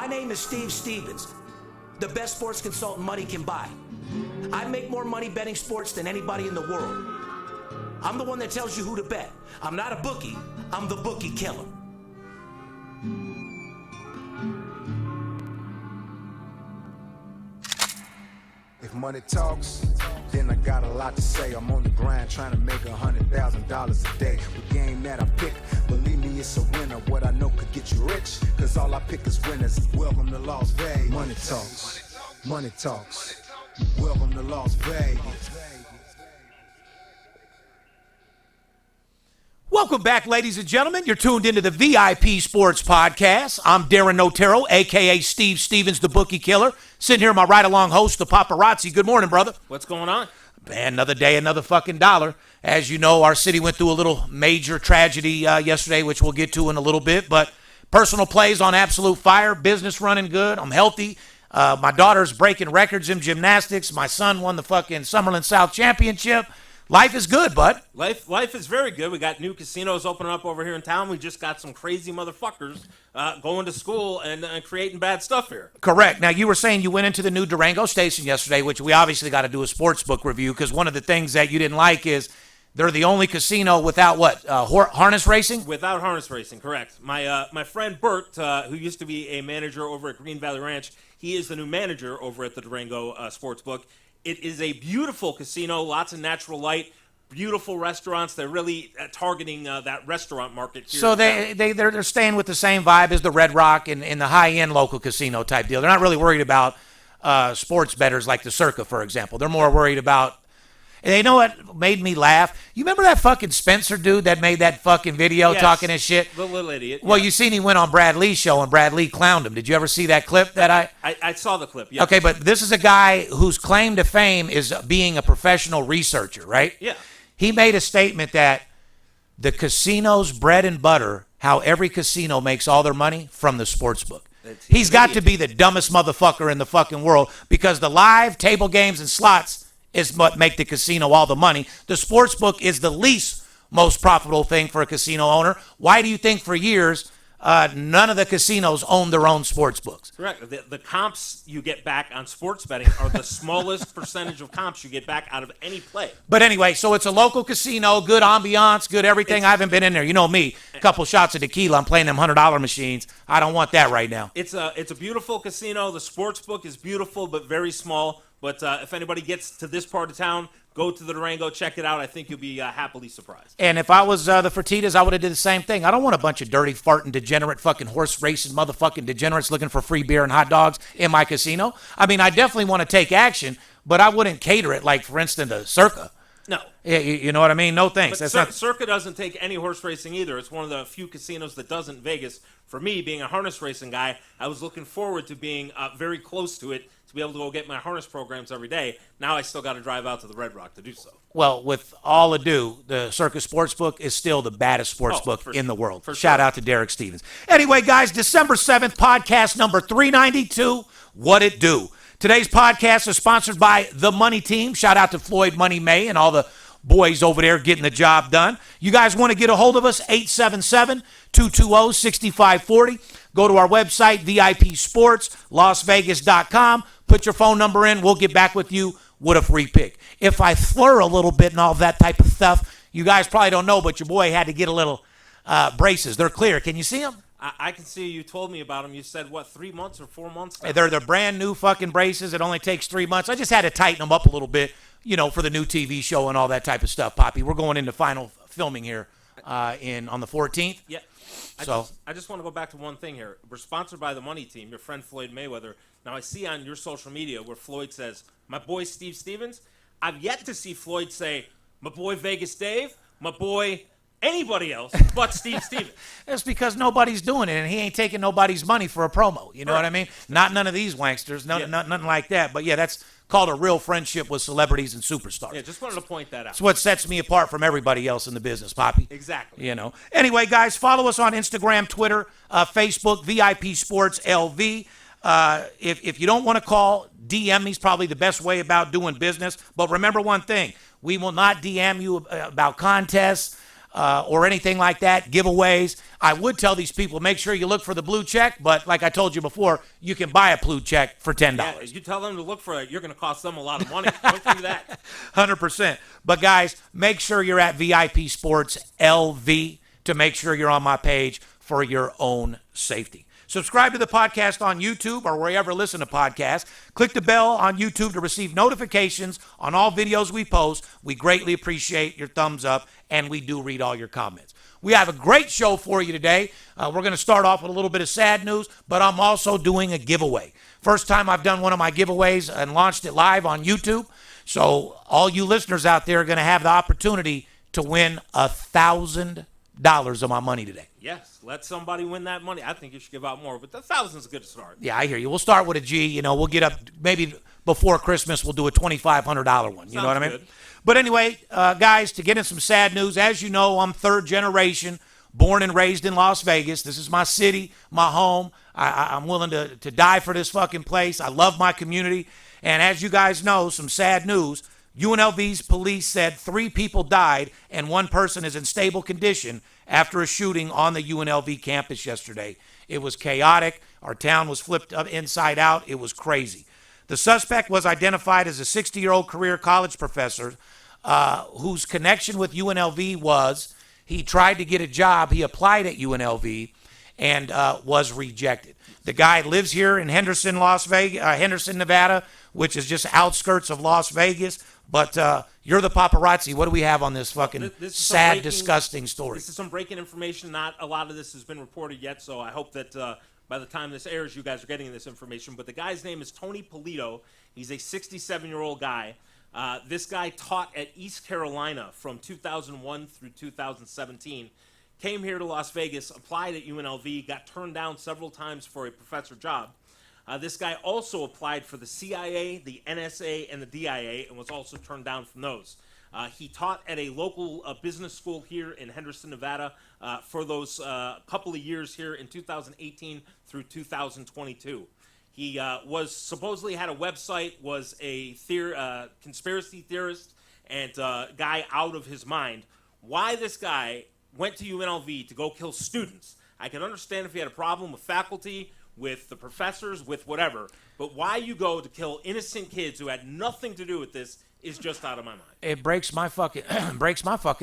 My name is Steve Stevens, the best sports consultant money can buy. I make more money betting sports than anybody in the world. I'm the one that tells you who to bet. I'm not a bookie, I'm the bookie killer. If money talks, then I got a lot to say. I'm on the grind trying to make $100,000 a day. The game that I pick, believe me, it's a winner. What I know could get you rich, cause all I pick is winners. Welcome to Las Vegas. Money talks, money talks. Welcome to Las Vegas. Welcome back, ladies and gentlemen. You're tuned into the VIP Sports Podcast. I'm Darren Notero, a.k.a. Steve Stevens, the Bookie Killer. Sitting here, my ride-along host, the Paparazzi. Good morning, brother. What's going on? Man, another day, another fucking dollar. As you know, our city went through a little major tragedy yesterday, which we'll get to in a little bit. But personal plays on absolute fire, business running good. I'm healthy. My daughter's breaking records in gymnastics. My son won the fucking Summerlin South Championship. Life is good, bud. Life is very good. We got new casinos opening up over here in town. We just got some crazy motherfuckers going to school and creating bad stuff here. Correct. Now, you were saying you went into the new Durango station yesterday, which we obviously got to do a sports book review, because one of the things that you didn't like is they're the only casino without what? Harness racing? Without harness racing, correct. My friend Bert, who used to be a manager over at Green Valley Ranch, he is the new manager over at the Durango Sportsbook. It is a beautiful casino, lots of natural light, beautiful restaurants. They're really targeting that restaurant market here. So they're staying with the same vibe as the Red Rock and the high-end local casino type deal. They're not really worried about sports bettors like the Circa, for example. They're more worried about. And you know what made me laugh? You remember that fucking Spencer dude that made that fucking video talking his shit? The little idiot. Well, you seen he went on Brad Lee's show and Brad Lee clowned him. Did you ever see that clip that I saw the clip, yeah. Okay, but this is a guy whose claim to fame is being a professional researcher, right? Yeah. He made a statement that the casino's bread and butter, how every casino makes all their money, from the sports book. He's got to be the dumbest motherfucker in the fucking world, because the live table games and slots is what make the casino all the money. The sports book is the least most profitable thing for a casino owner. Why do you think for years none of the casinos own their own sports books? Correct. The comps you get back on sports betting are the smallest percentage of comps you get back out of any play. But anyway, so it's a local casino, good ambiance, good everything. I haven't been in there. You know me, a couple shots of tequila, I'm playing them $100 machines. I don't want that right now. It's a beautiful casino. The sports book is beautiful but very small. But if anybody gets to this part of town, go to the Durango, check it out. I think you'll be happily surprised. And if I was the Fertittas, I would have did the same thing. I don't want a bunch of dirty, farting, degenerate, fucking horse racing motherfucking degenerates looking for free beer and hot dogs in my casino. I mean, I definitely want to take action, but I wouldn't cater it like, for instance, the Circa. No. You know what I mean? No thanks. But Circa doesn't take any horse racing either. It's one of the few casinos that doesn't. Vegas. For me, being a harness racing guy, I was looking forward to being very close to it, to be able to go get my harness programs every day. Now I still got to drive out to the Red Rock to do so. Well, with all ado, the Circa Sportsbook is still the baddest sportsbook in the world. Shout out to Derek Stevens. Anyway, guys, December 7th, podcast number 392, What It Do. Today's podcast is sponsored by The Money Team. Shout out to Floyd Money May and all the boys over there getting the job done. You guys want to get a hold of us, 877-220-6540. Go to our website, VIPSportsLasVegas.com. Put your phone number in. We'll get back with you with a free pick. If I slur a little bit and all that type of stuff, you guys probably don't know, but your boy had to get a little braces. They're clear. Can you see them? I can see you told me about them. You said, 3 months or 4 months? Now? They're brand new fucking braces. It only takes 3 months. I just had to tighten them up a little bit, for the new TV show and all that type of stuff, Poppy. We're going into final filming here on the 14th. Yeah. I just want to go back to one thing here. We're sponsored by the Money Team, your friend Floyd Mayweather. Now, I see on your social media where Floyd says, my boy Steve Stevens. I've yet to see Floyd say, my boy Vegas Dave, my boy anybody else but Steve Stevens. It's because nobody's doing it, and he ain't taking nobody's money for a promo. You know what I mean? Not none of these wanksters, nothing like that. But, yeah, that's called a real friendship with celebrities and superstars. Yeah, just wanted to point that out. It's what sets me apart from everybody else in the business, Poppy. Exactly. Anyway, guys, follow us on Instagram, Twitter, Facebook, VIP Sports LV. If you don't want to call, DM me is probably the best way about doing business. But remember one thing. We will not DM you about contests, or anything like that, giveaways, I would tell these people, make sure you look for the blue check. But like I told you before, you can buy a blue check for $10. Yeah, you tell them to look for it, you're going to cost them a lot of money. Don't do that. 100%. But guys, make sure you're at VIP Sports LV to make sure you're on my page for your own safety. Subscribe to the podcast on YouTube or wherever you listen to podcasts. Click the bell on YouTube to receive notifications on all videos we post. We greatly appreciate your thumbs up, and we do read all your comments. We have a great show for you today. We're going to start off with a little bit of sad news, but I'm also doing a giveaway. First time I've done one of my giveaways and launched it live on YouTube. So all you listeners out there are going to have the opportunity to win $1,000 of my money today. Yes, let somebody win that money. I think you should give out more, but the 1,000 is a good start. Yeah, I hear you. We'll start with a G. You know, we'll get up maybe before Christmas. We'll do a $2,500 one. You know what I mean? Good. But anyway, guys, to get in some sad news, as you know, I'm third generation, born and raised in Las Vegas. This is my city, my home. I'm willing to die for this fucking place. I love my community. And as you guys know, some sad news. UNLV's police said 3 people died and 1 person is in stable condition after a shooting on the UNLV campus yesterday. It was chaotic. Our town was flipped up inside out. It was crazy. The suspect was identified as a 60-year-old career college professor whose connection with UNLV was he tried to get a job. He applied at UNLV and was rejected. The guy lives here in Henderson, Nevada, which is just outskirts of Las Vegas. But you're the paparazzi. What do we have on this fucking sad, disgusting story? This is some breaking information. Not a lot of this has been reported yet, so I hope that by the time this airs, you guys are getting this information. But the guy's name is Tony Polito. He's a 67-year-old guy. This guy taught at East Carolina from 2001 through 2017. Came here to Las Vegas, applied at UNLV, got turned down several times for a professor job. This guy also applied for the CIA, the NSA, and the DIA, and was also turned down from those. He taught at a local business school here in Henderson, Nevada, for those couple of years here in 2018 through 2022. He was supposedly had a website, was a conspiracy theorist, and guy out of his mind. Why this guy went to UNLV to go kill students? I can understand if he had a problem with faculty, with the professors, with whatever. But why you go to kill innocent kids who had nothing to do with this is just out of my mind. It breaks my fucking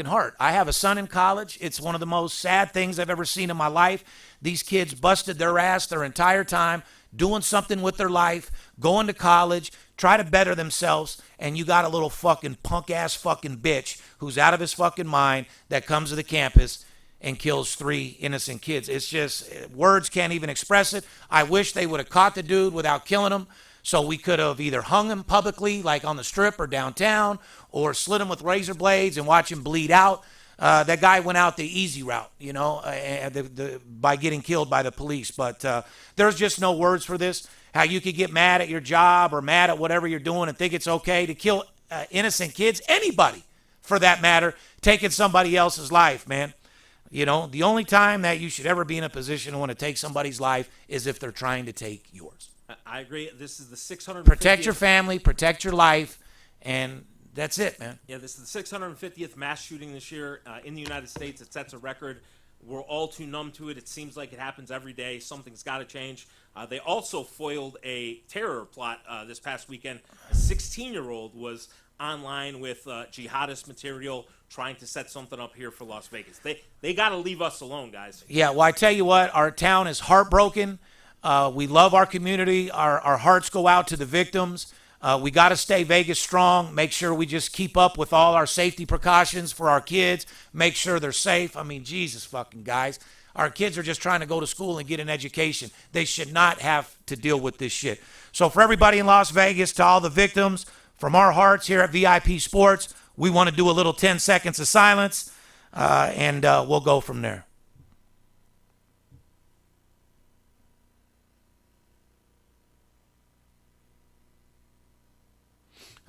heart. I have a son in college. It's one of the most sad things I've ever seen in my life. These kids busted their ass their entire time, doing something with their life, going to college, try to better themselves, and you got a little fucking punk-ass fucking bitch who's out of his fucking mind that comes to the campus and kills 3 innocent kids. It's just, words can't even express it. I wish they would have caught the dude without killing him, so we could have either hung him publicly, like on the strip or downtown, or slit him with razor blades and watch him bleed out. That guy went out the easy route, you know, by getting killed by the police. But there's just no words for this. How you could get mad at your job or mad at whatever you're doing and think it's okay to kill innocent kids, anybody for that matter, taking somebody else's life, man. You know, the only time that you should ever be in a position to want to take somebody's life is if they're trying to take yours. I agree. This is the 650th. Protect your family, protect your life, and that's it, man. Yeah, this is the 650th mass shooting this year in the United States. It sets a record. We're all too numb to it. It seems like it happens every day. Something's got to change. They also foiled a terror plot this past weekend. A 16-year-old was online with jihadist material trying to set something up here for Las Vegas. They got to leave us alone, guys. Yeah, well, I tell you what, our town is heartbroken. We love our community. Our hearts go out to the victims. We got to stay Vegas strong, make sure we just keep up with all our safety precautions for our kids, make sure they're safe. I mean, Jesus fucking guys. Our kids are just trying to go to school and get an education. They should not have to deal with this shit. So for everybody in Las Vegas, to all the victims, from our hearts here at VIP Sports, we want to do a little 10 seconds of silence, and we'll go from there.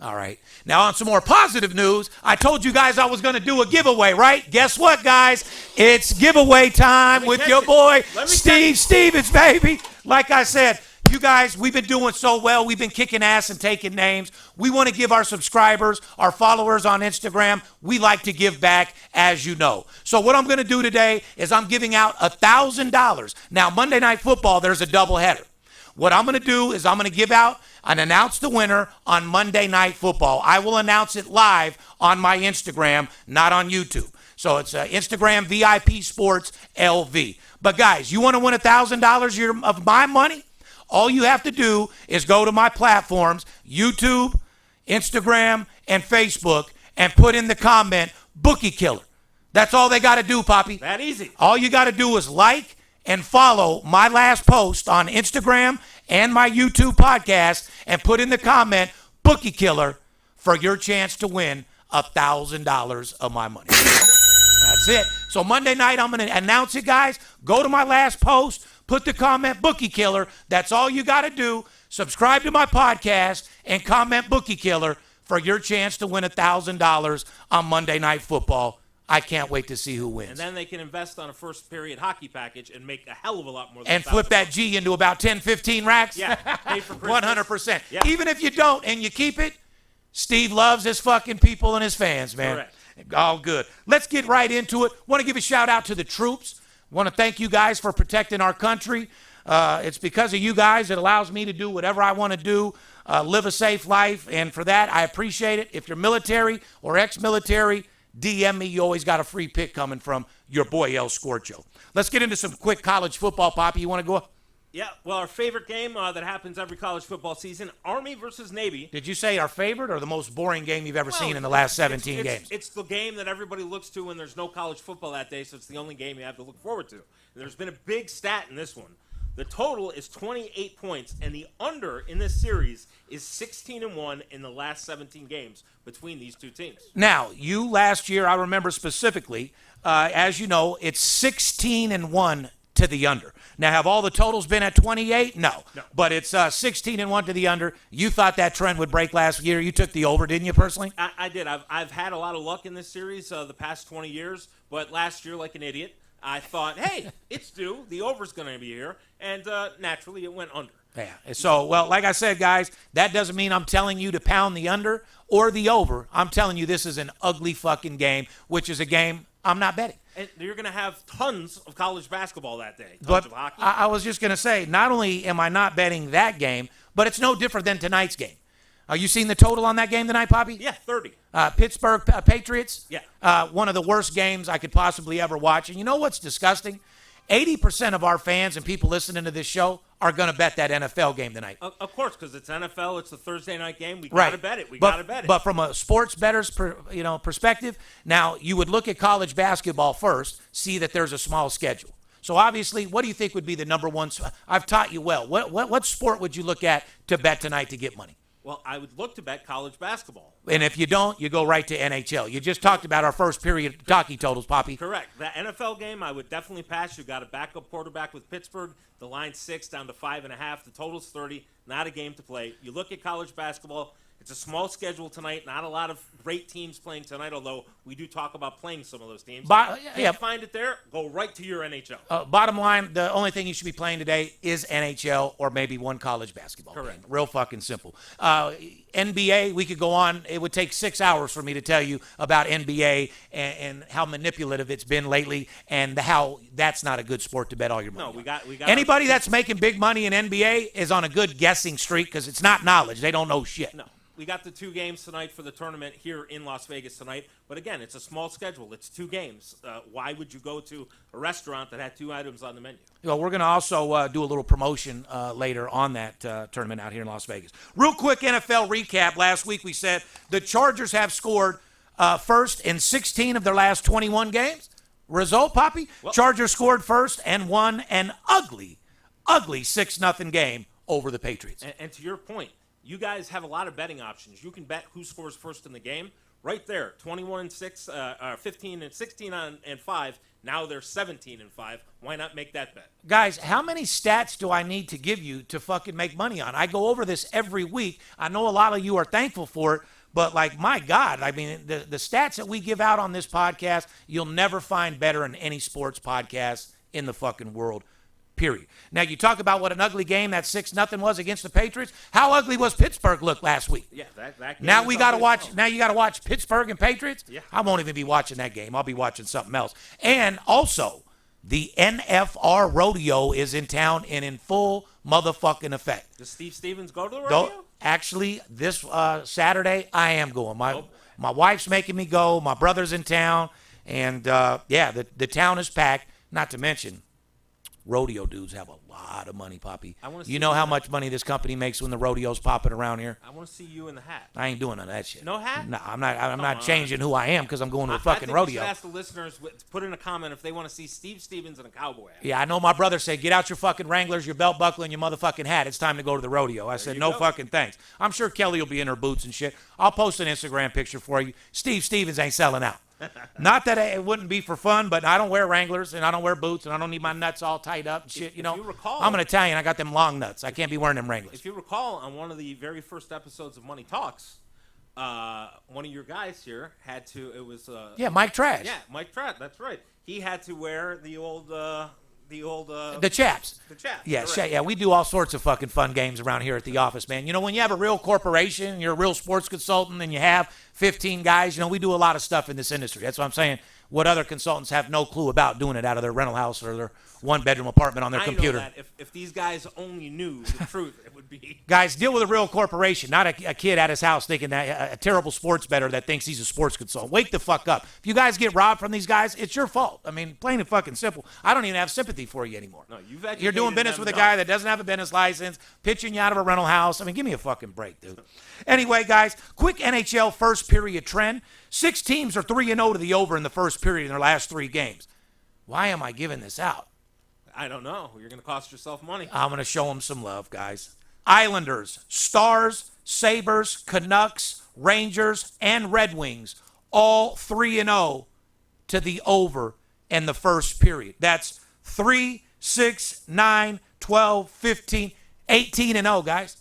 All right. Now on some more positive news, I told you guys I was going to do a giveaway, right? Guess what, guys? It's giveaway time with your boy, Steve Stevens, baby. Like I said, you guys, we've been doing so well. We've been kicking ass and taking names. We want to give our subscribers, our followers on Instagram, we like to give back, as you know. So what I'm going to do today is I'm giving out $1,000. Now, Monday Night Football, there's a doubleheader. What I'm going to do is I'm going to give out and announce the winner on Monday Night Football. I will announce it live on my Instagram, not on YouTube. So it's Instagram VIP Sports LV. But guys, you want to win $1,000 of my money? All you have to do is go to my platforms, YouTube, Instagram, and Facebook, and put in the comment, Bookie KIller. That's all they got to do, Poppy. That easy. All you got to do is like and follow my last post on Instagram and my YouTube podcast and put in the comment, Bookie KIller, for your chance to win $1,000 of my money. That's it. So Monday night, I'm going to announce it, guys. Go to my last post, put the comment, Bookie KIller. That's all you got to do. Subscribe to my podcast and comment Bookie KIller for your chance to win $1,000 on Monday Night Football. I can't wait to see who wins. And then they can invest on a first period hockey package and make a hell of a lot more than and flip that G into about 10, 15 racks? Yeah, pay for Christmas. 100%. Yeah. Even if you don't and you keep it, Steve loves his fucking people and his fans, man. Correct. All good. Let's get right into it. Want to give a shout out to the troops. Want to thank you guys for protecting our country. It's because of you guys that allows me to do whatever I want to do, live a safe life, and for that, I appreciate it. If you're military or ex-military, DM me. You always got a free pick coming from your boy El Scorcho. Let's get into some quick college football, Poppy. You want to go? Yeah, well, our favorite game that happens every college football season, Army versus Navy. Did you say our favorite or the most boring game you've ever seen in the last 17 games? It's the game that everybody looks to when there's no college football that day, so it's the only game you have to look forward to. And there's been a big stat in this one. The total is 28 points, and the under in this series is 16-1 in the last 17 games between these two teams. Now, you last year, I remember specifically, as you know, it's 16-1 to the under. Now, have all the totals been at 28? No. But it's 16-1 to the under. You thought that trend would break last year. You took the over, didn't you, personally? I did. I've had a lot of luck in this series the past 20 years, but last year, like an idiot, I thought, hey, it's due. The over's going to be here. And naturally, it went under. Yeah. So, well, like I said, guys, that doesn't mean I'm telling you to pound the under or the over. I'm telling you this is an ugly fucking game, which is a game I'm not betting. And you're going to have tons of college basketball that day. But of hockey. I was just going to say, not only am I not betting that game, but it's no different than tonight's game. You seen the total on that game tonight, Poppy? Yeah, 30. Pittsburgh Patriots? Yeah. One of the worst games I could possibly ever watch. And you know what's disgusting? 80% of our fans and people listening to this show are going to bet that NFL game tonight. Of course, because it's NFL. It's the Thursday night game. We got to bet it. We got to bet it. But from a sports bettor's perspective, now you would look at college basketball first, see that there's a small schedule. So obviously, what do you think would be the number one? I've taught you well. What sport would you look at to bet tonight to get money? Well, I would look to bet college basketball. And if you don't, you go right to NHL. You just talked about our first period hockey totals, Poppy. Correct. The NFL game, I would definitely pass. You got a backup quarterback with Pittsburgh. The line's 6 down to 5.5. The total's 30. Not a game to play. You look at college basketball. It's a small schedule tonight. Not a lot of great teams playing tonight, although we do talk about playing some of those teams. Can't find it there, go right to your NHL. Bottom line, the only thing you should be playing today is NHL or maybe one college basketball game. Correct. Real fucking simple. NBA, we could go on. It would take 6 hours for me to tell you about NBA and how manipulative it's been lately and how that's not a good sport to bet all your money on. We got Anybody that's making big money in NBA is on a good guessing streak because it's not knowledge. They don't know shit. No. We got the 2 games tonight for the tournament here in Las Vegas tonight. But again, it's a small schedule. It's 2 games. Why would you go to a restaurant that had 2 items on the menu? Well, we're going to also do a little promotion later on that tournament out here in Las Vegas. Real quick NFL recap. Last week we said the Chargers have scored first in 16 of their last 21 games. Result, Poppy? Well, Chargers scored first and won an ugly 6-0 game over the Patriots. And to your point, you guys have a lot of betting options. You can bet who scores first in the game. Right there, 21-6, 15 and 16 and 5. Now they're 17 and 5. Why not make that bet? Guys, how many stats do I need to give you to fucking make money on? I go over this every week. I know a lot of you are thankful for it, but like, my God, I mean, the stats that we give out on this podcast, you'll never find better in any sports podcast in the fucking world. period. Now, you talk about what an ugly game that 6-0 was against the Patriots. How ugly was Pittsburgh look last week? Yeah, that game now was we got to ugly watch. as well. Now you got to watch Pittsburgh and Patriots. Yeah. I won't even be watching that game. I'll be watching something else. And also, the NFR rodeo is in town and in full motherfucking effect. Does Steve Stevens go to the rodeo? Though, actually, this Saturday, I am going. My wife's making me go. My brother's in town. And, the town is packed. Not to mention, rodeo dudes have a lot of money, Poppy. You know how much money this company makes when the rodeo's popping around here? I want to see you in the hat. I ain't doing none of that shit. No hat? No, I'm not changing who I am because I'm going to a fucking I think rodeo. You should ask the listeners to put in a comment if they want to see Steve Stevens in a cowboy hat. Yeah, I know my brother said, get out your fucking Wranglers, your belt buckle, and your motherfucking hat. It's time to go to the rodeo. I said, no fucking thanks. I'm sure Kelly will be in her boots and shit. I'll post an Instagram picture for you. Steve Stevens ain't selling out. Not that it wouldn't be for fun, but I don't wear Wranglers, and I don't wear boots, and I don't need my nuts all tied up and shit. If you recall, I'm an Italian. I got them long nuts. I can't be wearing them Wranglers. If you recall, on one of the very first episodes of Money Talks, one of your guys here had to. It was Mike Trash. Yeah, Mike Trash. That's right. He had to wear the old the chaps. The chaps. Yeah, we do all sorts of fucking fun games around here at the office, man. You know, when you have a real corporation, you're a real sports consultant, and you have 15 guys, we do a lot of stuff in this industry. That's what I'm saying. What other consultants have no clue about doing it out of their rental house or their one-bedroom apartment on their computer. I know that if these guys only knew the truth, it would be. Guys, deal with a real corporation, not a kid at his house thinking that a terrible sports bettor that thinks he's a sports consultant. Wake the fuck up. If you guys get robbed from these guys, it's your fault. I mean, plain and fucking simple. I don't even have sympathy for you anymore. No, you've educated You're doing business them with a enough. guy that doesn't have a business license, pitching you out of a rental house. I mean, give me a fucking break, dude. Anyway, guys, quick NHL first period trend. 6 teams are 3-0 to the over in the first period in their last 3 games. Why am I giving this out? I don't know. You're going to cost yourself money. I'm going to show them some love, guys. Islanders, Stars, Sabres, Canucks, Rangers, and Red Wings, all 3-0 to the over in the first period. That's 3, 6, 9, 12, 15, 18-0, guys.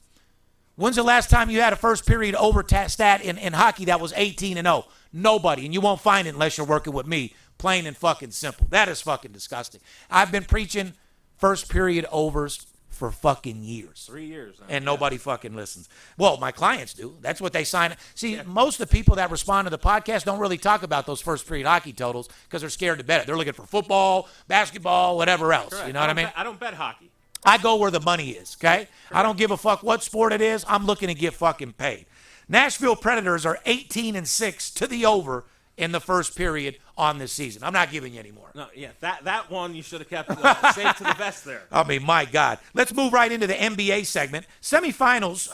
When's the last time you had a first period over stat in hockey that was 18-0? Nobody, and you won't find it unless you're working with me. Plain and fucking simple. That is fucking disgusting. I've been preaching first period overs for fucking years. 3 years. And nobody fucking listens. Well, my clients do. That's what they sign. See, most of the people that respond to the podcast don't really talk about those first period hockey totals because they're scared to bet it. They're looking for football, basketball, whatever else. Correct. You know what I mean? I don't bet hockey. I go where the money is, okay? I don't give a fuck what sport it is. I'm looking to get fucking paid. Nashville Predators are 18-6 to the over in the first period on this season. I'm not giving you any more. No, yeah, that one you should have kept safe to the vest there. I mean, my God. Let's move right into the NBA segment. Semifinals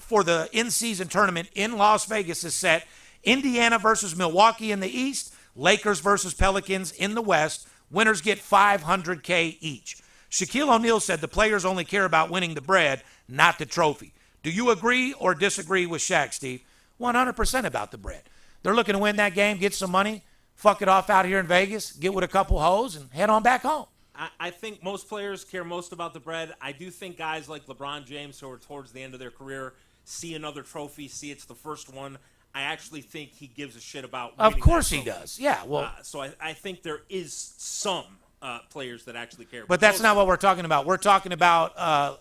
for the in-season tournament in Las Vegas is set. Indiana versus Milwaukee in the East. Lakers versus Pelicans in the West. Winners get $500K each. Shaquille O'Neal said the players only care about winning the bread, not the trophy. Do you agree or disagree with Shaq, Steve? 100% about the bread. They're looking to win that game, get some money, fuck it off out here in Vegas, get with a couple hoes, and head on back home. I think most players care most about the bread. I do think guys like LeBron James, who are towards the end of their career, see another trophy, see it's the first one. I actually think he gives a shit about winning. Of course that he trophy. does. Yeah, well. So I think there is some players that actually care. But that's not what we're talking about. We're talking about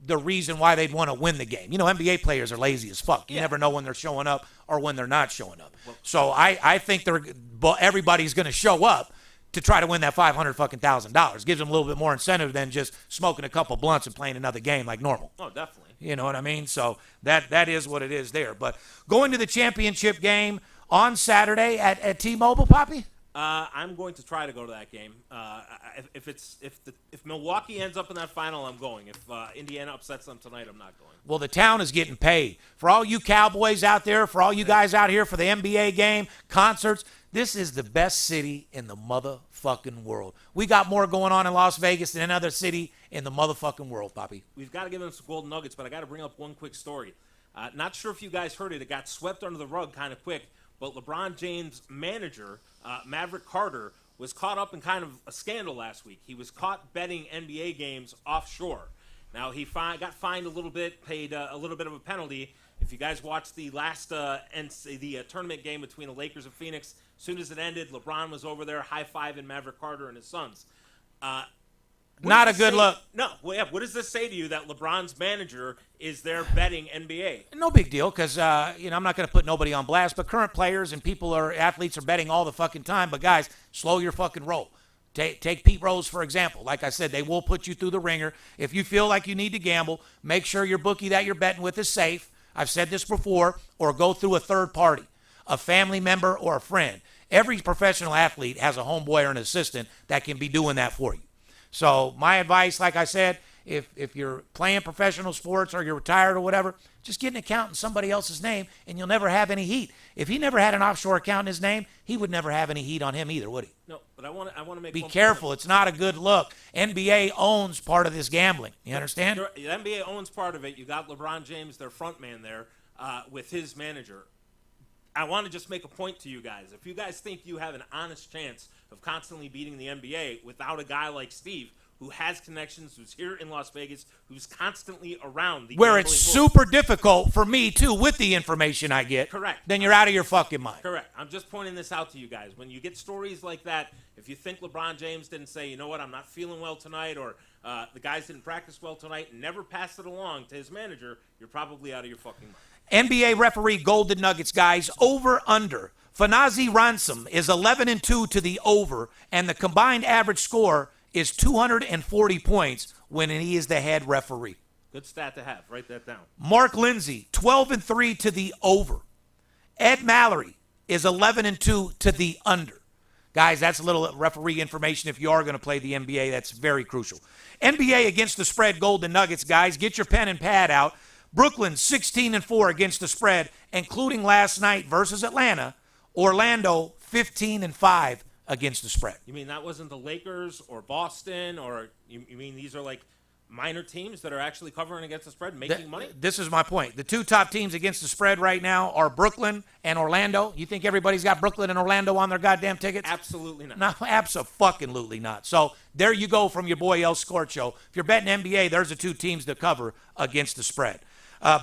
the reason why they'd want to win the game. You know, NBA players are lazy as fuck. You never know when they're showing up or when they're not showing up. So I think everybody's going to show up to try to win that $500,000. Gives them a little bit more incentive than just smoking a couple blunts and playing another game like normal. Oh, definitely. You know what I mean? So that is what it is there. But going to the championship game on Saturday at T-Mobile, Poppy? I'm going to try to go to that game. If Milwaukee ends up in that final, I'm going. If Indiana upsets them tonight, I'm not going. Well, the town is getting paid. For all you Cowboys out there, for all you guys out here for the NBA game, concerts, this is the best city in the motherfucking world. We got more going on in Las Vegas than any other city in the motherfucking world, Poppy. We've got to give them some golden nuggets, but I got to bring up one quick story. Not sure if you guys heard it. It got swept under the rug kind of quick, but LeBron James' manager, Maverick Carter, was caught up in kind of a scandal last week. He was caught betting NBA games offshore. Now, he got fined a little bit, paid a little bit of a penalty. If you guys watched the last tournament game between the Lakers and Phoenix, as soon as it ended, LeBron was over there high-fiving Maverick Carter and his sons. Not a good look. No. Well, yeah, what does this say to you that LeBron's manager is there betting NBA? No big deal, because I'm not going to put nobody on blast, but current players and athletes are betting all the fucking time. But guys, slow your fucking roll. Take Pete Rose, for example. Like I said, they will put you through the ringer. If you feel like you need to gamble, make sure your bookie that you're betting with is safe. I've said this before, or go through a third party, a family member or a friend. Every professional athlete has a homeboy or an assistant that can be doing that for you. So my advice, like I said, if you're playing professional sports or you're retired or whatever, just get an account in somebody else's name and you'll never have any heat. If he never had an offshore account in his name, he would never have any heat on him either, would he? No, but I want to make Be one careful. point. It's not a good look. NBA owns part of this gambling. You understand? The NBA owns part of it. You got LeBron James, their front man there, with his manager. I want to just make a point to you guys. If you guys think you have an honest chance of constantly beating the NBA without a guy like Steve, who has connections, who's here in Las Vegas, who's constantly around the where it's super difficult for me, too, with the information I get. Correct. Then you're out of your fucking mind. Correct. I'm just pointing this out to you guys. When you get stories like that, if you think LeBron James didn't say, you know what, I'm not feeling well tonight, or the guys didn't practice well tonight, and never pass it along to his manager, you're probably out of your fucking mind. NBA referee Golden Nuggets, guys, over-under. Fanazi Ransom is 11-2 to the over, and the combined average score is 240 points when he is the head referee. Good stat to have. Write that down. Mark Lindsay, 12-3 to the over. Ed Mallory is 11-2 to the under. Guys, that's a little referee information if you are going to play the NBA. That's very crucial. NBA against the spread, Golden Nuggets, guys. Get your pen and pad out. Brooklyn, 16-4 against the spread, including last night versus Atlanta. Orlando, 15-5 against the spread. You mean that wasn't the Lakers or Boston, or you mean these are like minor teams that are actually covering against the spread, making money? This is my point. The two top teams against the spread right now are Brooklyn and Orlando. You think everybody's got Brooklyn and Orlando on their goddamn tickets? Absolutely not. No, abso-fucking-lutely not. So there you go from your boy El Scorcho. If you're betting NBA, there's the two teams to cover against the spread.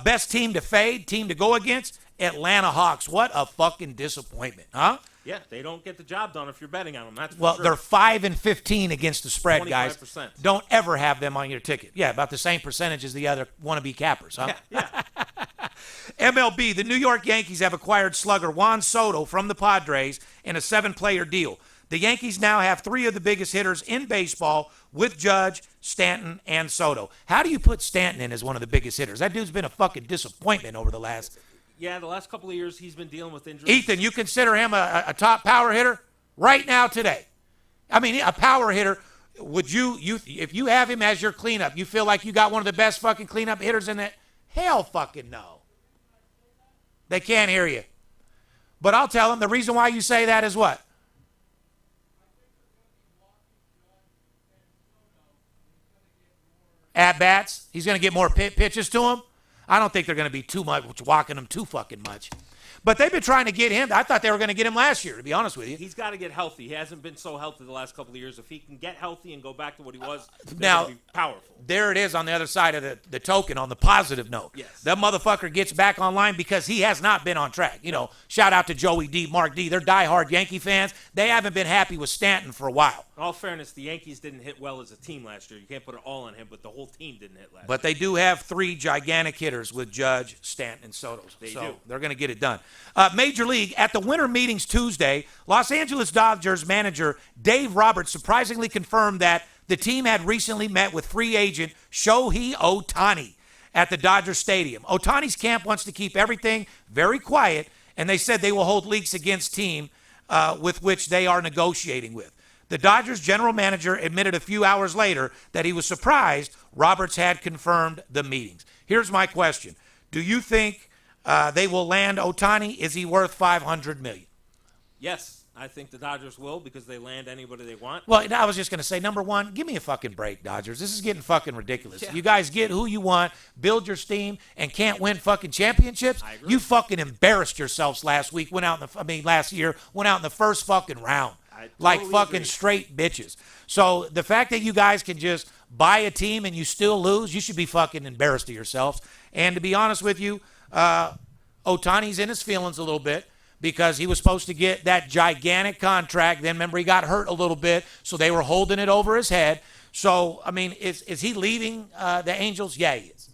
Best team to fade, team to go against, Atlanta Hawks. What a fucking disappointment, huh? Yeah, they don't get the job done if you're betting on them. That's for well, sure. They're 5-15 against the spread, 25%. guys. Don't ever have them on your ticket. Yeah, about the same percentage as the other wannabe cappers, huh? Yeah. MLB, the New York Yankees have acquired slugger Juan Soto from the Padres in a 7-player deal. The Yankees now have 3 of the biggest hitters in baseball with Judge, Stanton, and Soto. How do you put Stanton in as one of the biggest hitters? That dude's been a fucking disappointment over the last... Yeah, the last couple of years he's been dealing with injuries. Ethan, you consider him a top power hitter right now today? I mean, a power hitter. Would you if you have him as your cleanup, you feel like you got one of the best fucking cleanup hitters in it? Hell fucking no. They can't hear you. But I'll tell them the reason why you say that is what? At bats. He's going to get more pitches to him. I don't think they're going to be too much walking him too fucking much. But they've been trying to get him. I thought they were going to get him last year, to be honest with you. He's got to get healthy. He hasn't been so healthy the last couple of years. If he can get healthy and go back to what he was, now, be powerful. There it is on the other side of the token, on the positive note. Yes. That motherfucker gets back online because he has not been on track. You know, shout out to Joey D, Mark D. They're diehard Yankee fans. They haven't been happy with Stanton for a while. In all fairness, the Yankees didn't hit well as a team last year. You can't put it all on him, but the whole team didn't hit last year. But they do have 3 gigantic hitters with Judge, Stanton, and Soto. They do. They're going to get it done. Major League, at the winter meetings Tuesday, Los Angeles Dodgers manager Dave Roberts surprisingly confirmed that the team had recently met with free agent Shohei Ohtani at the Dodger Stadium. Ohtani's camp wants to keep everything very quiet, and they said they will hold leaks against team with which they are negotiating with. The Dodgers general manager admitted a few hours later that he was surprised Roberts had confirmed the meetings. Here's my question. Do you think they will land Ohtani? Is he worth $500 million? Yes, I think the Dodgers will because they land anybody they want. Well, I was just going to say, number one, give me a fucking break, Dodgers. This is getting fucking ridiculous. Yeah. You guys get who you want, build your steam, and can't win fucking championships? I agree. You fucking embarrassed yourselves last year, went out in the first fucking round. Like totally fucking agree. straight bitches. So the fact that you guys can just buy a team and you still lose, you should be fucking embarrassed of yourselves. And to be honest with you, Ohtani's in his feelings a little bit because he was supposed to get that gigantic contract. Then remember he got hurt a little bit, so they were holding it over his head. So, I mean, is he leaving the Angels? Yeah, he is.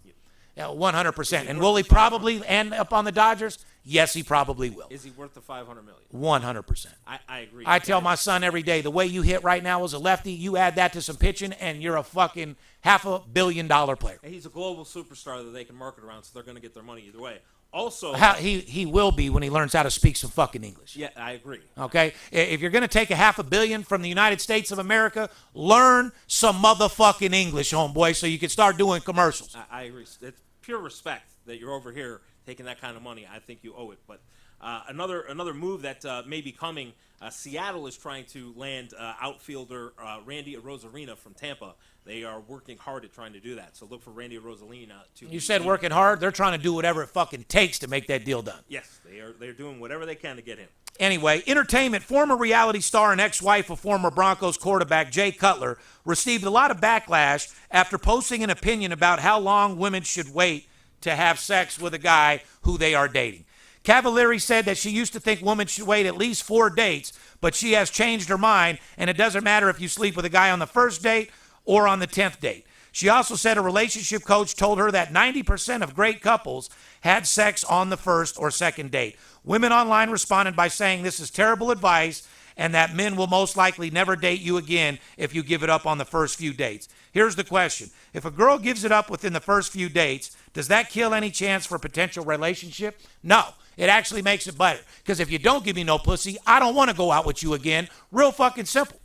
Yeah, 100%. And will he probably end up on the Dodgers? Yes, he probably will. Is he worth the $500 million? 100%. I agree. I tell my son every day, the way you hit right now as a lefty, you add that to some pitching, and you're a fucking $500 million player. He's a global superstar that they can market around, so they're going to get their money either way. Also, He will be when he learns how to speak some fucking English. yeah, I agree. Okay? If you're going to take a $500 million from the United States of America, learn some motherfucking English, homeboy, so you can start doing commercials. I agree. It's pure respect that you're over here taking that kind of money. I think you owe it. But another move that may be coming, Seattle is trying to land outfielder Randy Arozarena from Tampa. They are working hard at trying to do that. So look for Randy Arozarena to. You said working hard. They're trying to do whatever it fucking takes to make that deal done. Yes, they're doing whatever they can to get him. Anyway, entertainment. Former reality star and ex-wife of former Broncos quarterback Jay Cutler received a lot of backlash after posting an opinion about how long women should wait to have sex with a guy who they are dating. Cavalieri said that she used to think women should wait at least 4 dates, but she has changed her mind, and it doesn't matter if you sleep with a guy on the first date or on the 10th date. She also said a relationship coach told her that 90% of great couples had sex on the first or second date. Women online responded by saying this is terrible advice and that men will most likely never date you again if you give it up on the first few dates. Here's the question. If a girl gives it up within the first few dates, does that kill any chance for a potential relationship? No. It actually makes it better. Because if you don't give me no pussy, I don't want to go out with you again. Real fucking simple.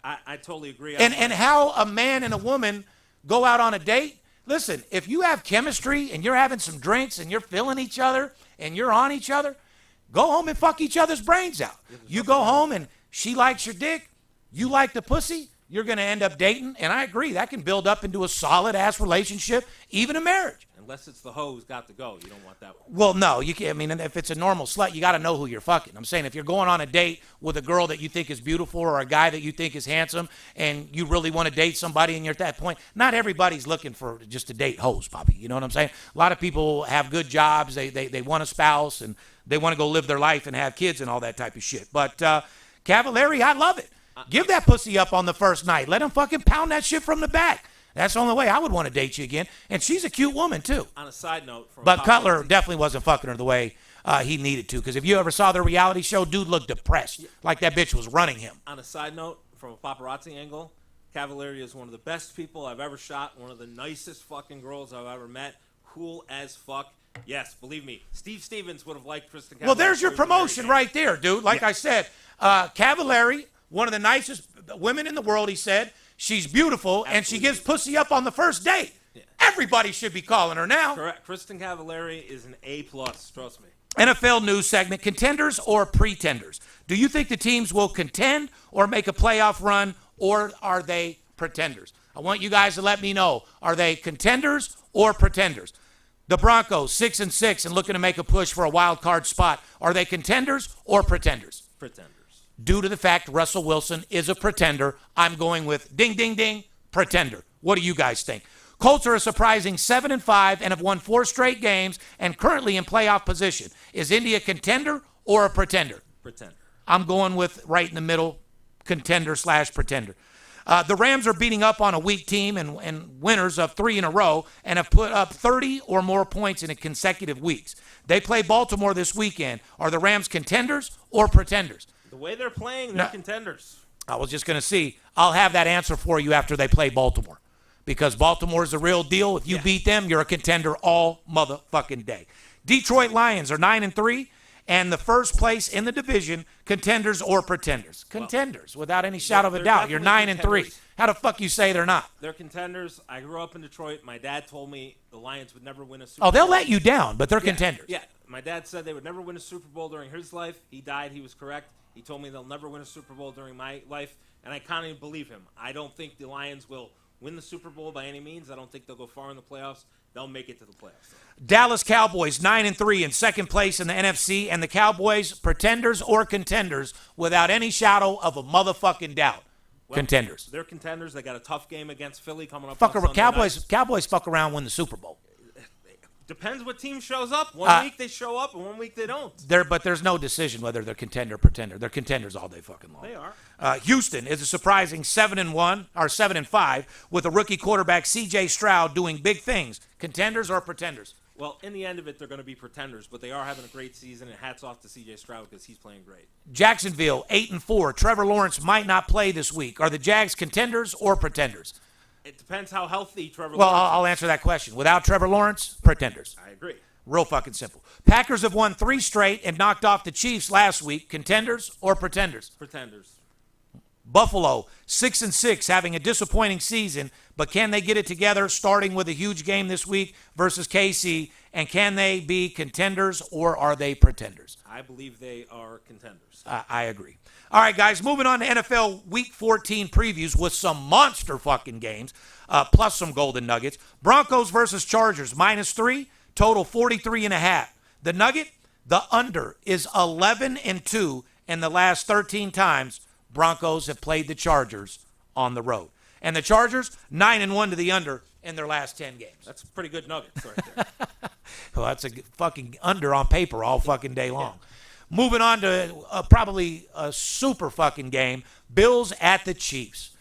I totally agree. And how a man and a woman go out on a date, listen, if you have chemistry and you're having some drinks and you're feeling each other and you're on each other, go home and fuck each other's brains out. You go home and she likes your dick, you like the pussy, you're going to end up dating. And I agree, that can build up into a solid-ass relationship, even a marriage. Unless it's the hoe who's got to go. You don't want that one. Well, no. You can't, I mean, if it's a normal slut, you got to know who you're fucking. I'm saying if you're going on a date with a girl that you think is beautiful or a guy that you think is handsome and you really want to date somebody and you're at that point, not everybody's looking for just to date hoes, Poppy. You know what I'm saying? A lot of people have good jobs. They want a spouse and they want to go live their life and have kids and all that type of shit. But Cavalieri, I love it. Give that pussy up on the first night. Let him fucking pound that shit from the back. That's the only way I would want to date you again. And she's a cute woman, too. On a side note. But Cutler definitely wasn't fucking her the way he needed to. Because if you ever saw the reality show, dude looked depressed. Like that bitch was running him. On a side note, from a paparazzi angle, Cavalieri is one of the best people I've ever shot. One of the nicest fucking girls I've ever met. Cool as fuck. Yes, believe me. Steve Stevens would have liked Kristen Cavalieri. Well, there's your promotion right there, dude. Like I said, Cavalieri, one of the nicest women in the world, he said. She's beautiful, absolutely. And she gives pussy up on the first date. Yeah. Everybody should be calling her now. Correct. Kristen Cavalieri is an A+, trust me. NFL news segment, contenders or pretenders? Do you think the teams will contend or make a playoff run, or are they pretenders? I want you guys to let me know. Are they contenders or pretenders? The Broncos, 6-6 and looking to make a push for a wild card spot. Are they contenders or pretenders? Pretenders. Due to the fact Russell Wilson is a pretender, I'm going with ding, ding, ding, pretender. What do you guys think? Colts are a surprising 7-5 and have won 4 straight games and currently in playoff position. Is Indy a contender or a pretender? Pretender. I'm going with right in the middle, contender/pretender. The Rams are beating up on a weak team and winners of 3 in a row and have put up 30 or more points in consecutive weeks. They play Baltimore this weekend. Are the Rams contenders or pretenders? The way they're playing, they're contenders. I was just going to see. I'll have that answer for you after they play Baltimore. Because Baltimore's the real deal. If you beat them, you're a contender all motherfucking day. Detroit Lions are 9-3, and the first place in the division, contenders or pretenders? Contenders, without any shadow of a doubt. You're 9-3. How the fuck you say they're not? They're contenders. I grew up in Detroit. My dad told me the Lions would never win a Super Bowl. Oh, they'll let you down, but they're contenders. Yeah, my dad said they would never win a Super Bowl during his life. He died. He was correct. He told me they'll never win a Super Bowl during my life, and I can't even believe him. I don't think the Lions will win the Super Bowl by any means. I don't think they'll go far in the playoffs. They'll make it to the playoffs. Dallas Cowboys 9-3 in second place in the NFC, and the Cowboys pretenders or contenders without any shadow of a motherfucking doubt. Well, contenders. They're contenders. They got a tough game against Philly coming up. Cowboys fuck around, win the Super Bowl. Depends what team shows up. One week they show up, and 1 week they don't. But there's no decision whether they're contender or pretender. They're contenders all day fucking long. They are. Houston is a surprising 7-1 or 7-5 with a rookie quarterback C.J. Stroud doing big things. Contenders or pretenders? Well, in the end of it, they're going to be pretenders, but they are having a great season, and hats off to C.J. Stroud because he's playing great. Jacksonville 8-4. Trevor Lawrence might not play this week. Are the Jags contenders or pretenders? It depends how healthy Trevor Well, Lawrence is. I'll answer that question. Without Trevor Lawrence, pretenders. I agree. Real fucking simple. Packers have won 3 straight and knocked off the Chiefs last week. Contenders or pretenders? Pretenders. Buffalo 6-6, having a disappointing season, but can they get it together starting with a huge game this week versus KC? And can they be contenders or are they pretenders? I believe they are contenders. I agree. All right, guys, moving on to NFL Week 14 previews with some monster fucking games, plus some golden nuggets. Broncos versus Chargers, -3, total 43.5. The nugget, the under is 11-2, and the last 13 times Broncos have played the Chargers on the road. And the Chargers, 9-1 to the under in their last 10 games. That's pretty good nuggets right there. Well, that's a fucking under on paper all fucking day long. Yeah. Moving on to probably a super fucking game, Bills at the Chiefs.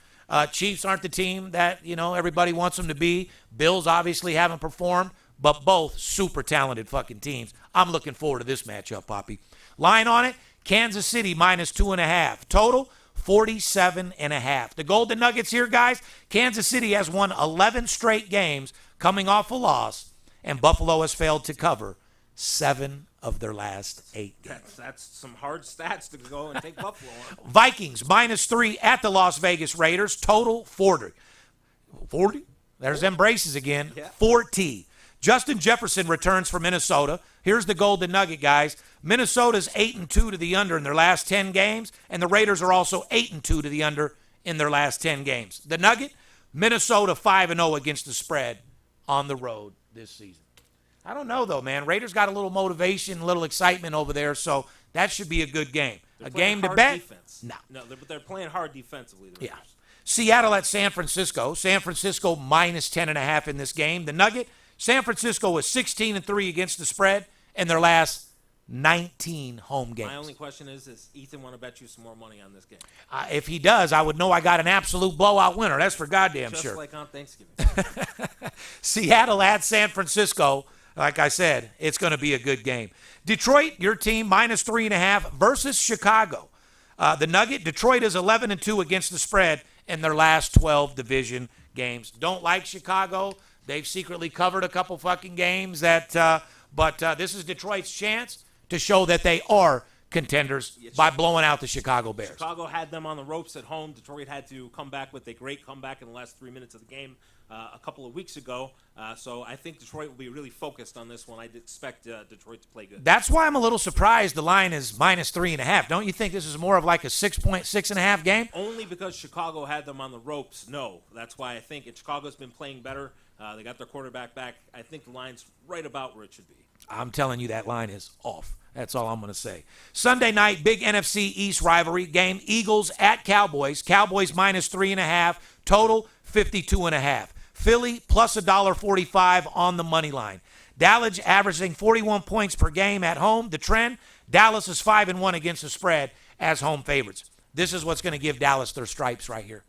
Chiefs aren't the team that, everybody wants them to be. Bills obviously haven't performed, but both super talented fucking teams. I'm looking forward to this matchup, Poppy. Line on it, Kansas City -2.5. Total, 47.5. The Golden Nuggets here, guys, Kansas City has won 11 straight games coming off a loss, and Buffalo has failed to cover 7 of their last 8 games. That's some hard stats to go and take Buffalo on. Vikings -3 at the Las Vegas Raiders. Total 40. 40? There's them braces again. Yeah. 40. Justin Jefferson returns for Minnesota. Here's the golden nugget, guys. Minnesota's 8-2 to the under in their last 10 games, and the Raiders are also 8-2 to the under in their last 10 games. The nugget, Minnesota 5-0 against the spread on the road this season. I don't know, though, man. Raiders got a little motivation, a little excitement over there, so that should be a good game. They're a game to hard bet? Defense. No. But they're playing hard defensively. Yeah. Seattle at San Francisco. San Francisco -10.5 in this game. The nugget, San Francisco is 16-3 against the spread in their last 19 home games. My only question is Ethan want to bet you some more money on this game? If he does, I would know I got an absolute blowout winner. That's for goddamn Just sure. like on Thanksgiving. Seattle at San Francisco. Like I said, it's going to be a good game. Detroit, your team, -3.5 versus Chicago. The nugget, Detroit is 11-2 against the spread in their last 12 division games. Don't like Chicago. They've secretly covered a couple fucking games but this is Detroit's chance to show that they are contenders by blowing out the Chicago Bears. Chicago had them on the ropes at home. Detroit had to come back with a great comeback in the last 3 minutes of the game a couple of weeks ago. So I think Detroit will be really focused on this one. I expect Detroit to play good. That's why I'm a little surprised the line is -3.5. Don't you think this is more of like a 6.5 game? Only because Chicago had them on the ropes. No, that's why I think Chicago's been playing better. They got their quarterback back. I think the line's right about where it should be. I'm telling you that line is off. That's all I'm going to say. Sunday night, big NFC East rivalry game. Eagles at Cowboys. Cowboys -3.5. Total 52.5. Philly plus $1.45 on the money line. Dallas averaging 41 points per game at home. The trend, Dallas is 5-1 against the spread as home favorites. This is what's going to give Dallas their stripes right here.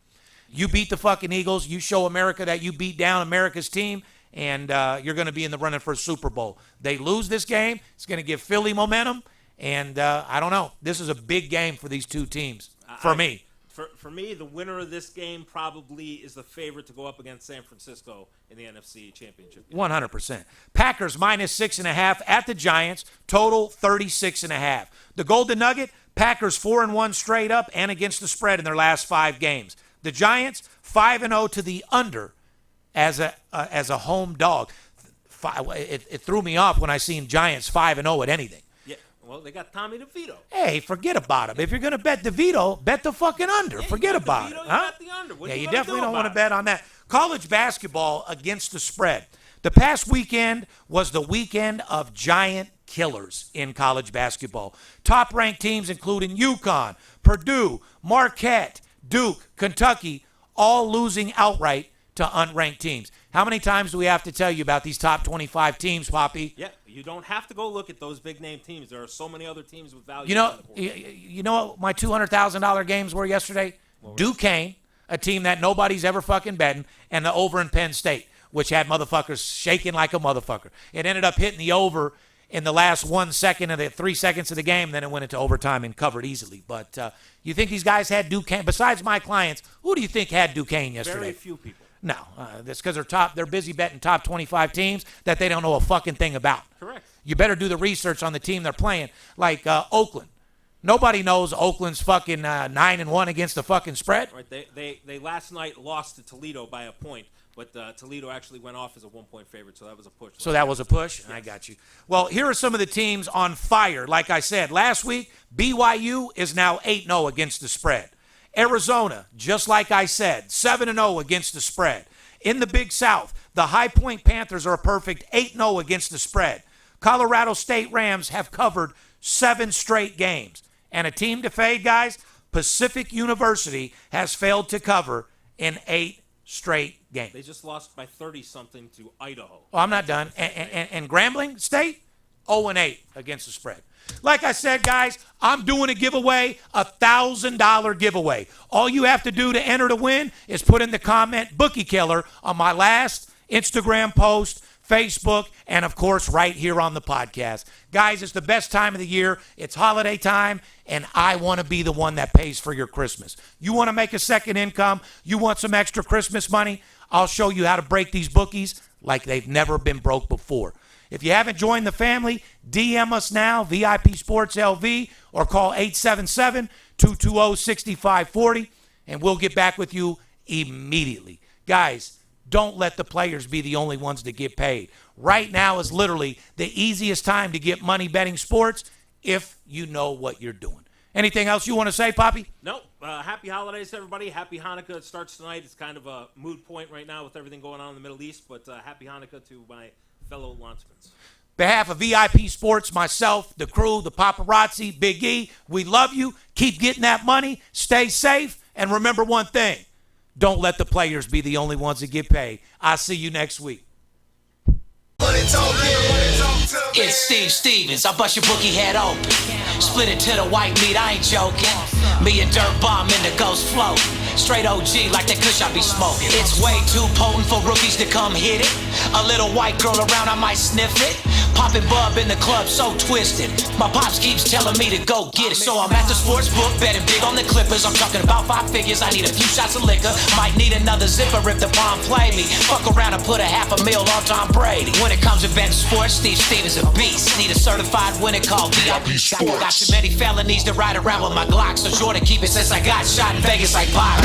You beat the fucking Eagles. You show America that you beat down America's team, and you're going to be in the running for a Super Bowl. They lose this game, it's going to give Philly momentum, and I don't know. This is a big game for these two teams, for me. For me, the winner of this game probably is the favorite to go up against San Francisco in the NFC Championship game. 100%. Packers -6.5 at the Giants. Total 36.5. The Golden Nugget, Packers 4-1 straight up and against the spread in their last 5 games. The Giants 5-0 to the under as a home dog. It threw me off when I seen Giants 5-0 at anything. Yeah, well, they got Tommy DeVito. Hey, forget about him. If you're going to bet DeVito, bet the fucking under. Yeah, forget about DeVito, it. you Huh? got the under. What Yeah, you you gonna definitely do don't want to about bet on that. College basketball against the spread. The past weekend was the weekend of giant killers in college basketball. Top-ranked teams including UConn, Purdue, Marquette, Duke, Kentucky, all losing outright to unranked teams. How many times do we have to tell you about these top 25 teams, Poppy? Yeah, you don't have to go look at those big name teams. There are so many other teams with value. You know, on the board. you know what my $200,000 games were yesterday? Duquesne, a team that nobody's ever fucking betting, and the over in Penn State, which had motherfuckers shaking like a motherfucker. It ended up hitting the over in the last 1 second of the 3 seconds of the game, then it went into overtime and covered easily. But you think these guys had Duquesne? Besides my clients, who do you think had Duquesne yesterday? Very few people. No, that's because they're busy betting top 25 teams that they don't know a fucking thing about. Correct. You better do the research on the team they're playing, like Oakland. Nobody knows Oakland's fucking 9-1 against the fucking spread. Right. They last night lost to Toledo by a point, but Toledo actually went off as a 1-point favorite, so that was a push. So that was a push? Yes. I got you. Well, here are some of the teams on fire. Like I said, last week, BYU is now 8-0 against the spread. Arizona, just like I said, 7-0 against the spread. In the Big South, the High Point Panthers are a perfect 8-0 against the spread. Colorado State Rams have covered 7 straight games. And a team to fade, guys, Pacific University has failed to cover in 8 straight games. They just lost by 30-something to Idaho. Oh, I'm not done. And Grambling State, 0-8 against the spread. Like I said, guys, I'm doing a giveaway, $1,000 giveaway. All you have to do to enter to win is put in the comment Bookie KIller on my last Instagram post, Facebook, and of course right here on the podcast. Guys, it's the best time of the year. It's holiday time, and I want to be the one that pays for your Christmas. You want to make a second income? You want some extra Christmas money? I'll show you how to break these bookies like they've never been broke before. If you haven't joined the family, DM us now, VIP Sports LV, or call 877-220-6540, and we'll get back with you immediately. Guys, don't let the players be the only ones to get paid. Right now is literally the easiest time to get money betting sports if you know what you're doing. Anything else you want to say, Poppy? No. Happy holidays, everybody. Happy Hanukkah. It starts tonight. It's kind of a mood point right now with everything going on in the Middle East, but happy Hanukkah to my fellow Launchmans. Behalf of VIP Sports, myself, the crew, the paparazzi, Big E, we love you. Keep getting that money. Stay safe. And remember one thing. Don't let the players be the only ones that get paid. I'll see you next week. It's Steve Stevens, I bust your bookie head open. Split it to the white meat, I ain't joking. Me and Dirt Bomb in the ghost float. Straight OG like that kush I be smoking. It's way too potent for rookies to come hit it. A little white girl around, I might sniff it. Poppin' bub in the club, so twisted. My pops keeps telling me to go get it. So I'm at the sports book, betting big on the Clippers. I'm talking about 5 figures, I need a few shots of liquor. Might need another zipper if the bomb play me. Fuck around and put $500,000 on Tom Brady. When it comes to betting sports, Steve Stevens a beast. Need a certified winner called VIP Sports. Got too many felonies to ride around with my Glock, so sure to keep it since I got shot in Vegas like Byron.